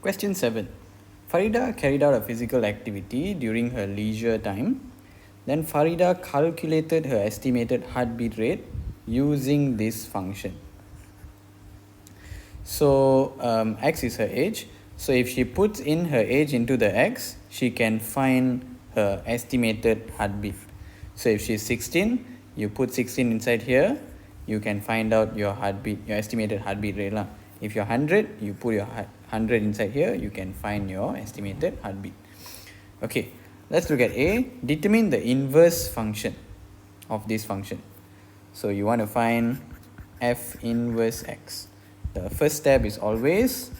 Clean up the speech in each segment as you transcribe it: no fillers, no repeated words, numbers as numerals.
Question 7. Farida carried out a physical activity during her leisure time. Then Farida calculated her estimated heartbeat rate using this function. So x is her age. So if she puts in her age into the x, she can find her estimated heartbeat. So if she's 16, you put 16 inside here, you can find out your heartbeat, your estimated heartbeat rate lah. If you're 100, you put your 100 inside here, you can find your estimated heartbeat. Okay, let's look at A. Determine the inverse function of this function. So you want to find f inverse x. The first step is always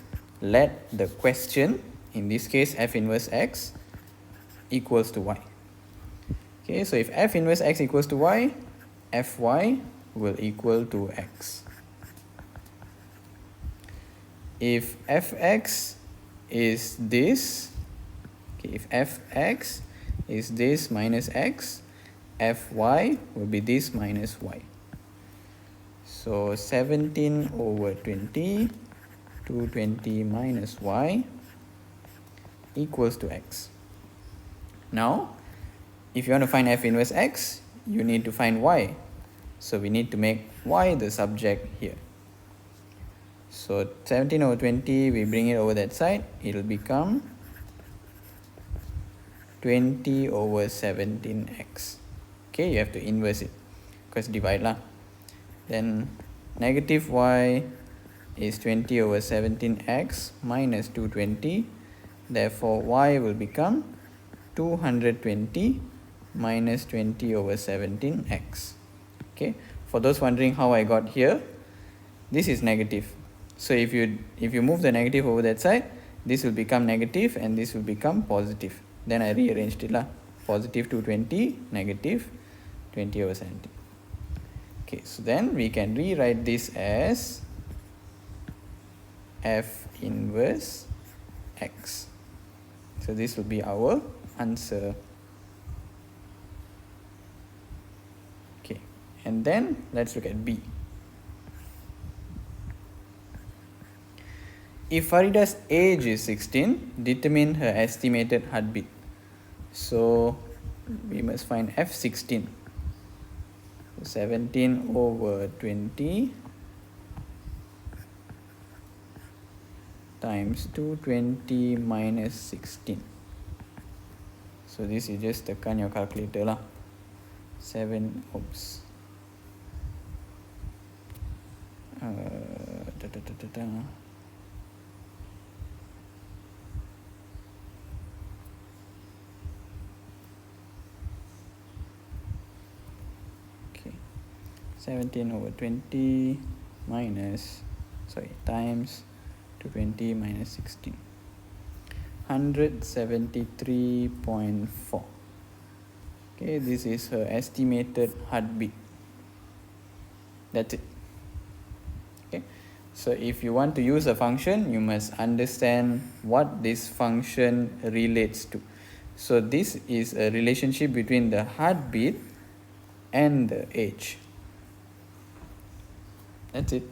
let the question, in this case f inverse x, equals to y. Okay, so if f inverse x equals to y, fy will equal to x. If fx is this, okay, if fx is this minus x, fy will be this minus y. So 17 over 20, 220 minus y equals to x. Now, if you want to find f inverse x, you need to find y. So we need to make y the subject here. So 17 over 20, we bring it over that side, it will become 20 over 17x. Okay, you have to inverse it, because divide lah. Then negative y is 20 over 17x minus 220. Therefore, y will become 220 minus 20 over 17x. Okay, for those wondering how I got here, this is negative. So if you move the negative over that side, this will become negative and this will become positive. Then I rearranged it lah. Positive 220, negative 20 over 17. Okay, so then we can rewrite this as f inverse x. So this will be our answer. Okay, and then let's look at B. If Farida's age is 16, determine her estimated heartbeat. So we must find f16. 17 over 20 times 220 minus 16. So this is just tekan your calculator lah. 7, oops. Okay, 17 over 20 minus, times 220 minus 16. 173.4. Okay, this is her estimated heartbeat. That's it. Okay, so if you want to use a function, you must understand what this function relates to. So this is a relationship between the heartbeat and the age. That's it.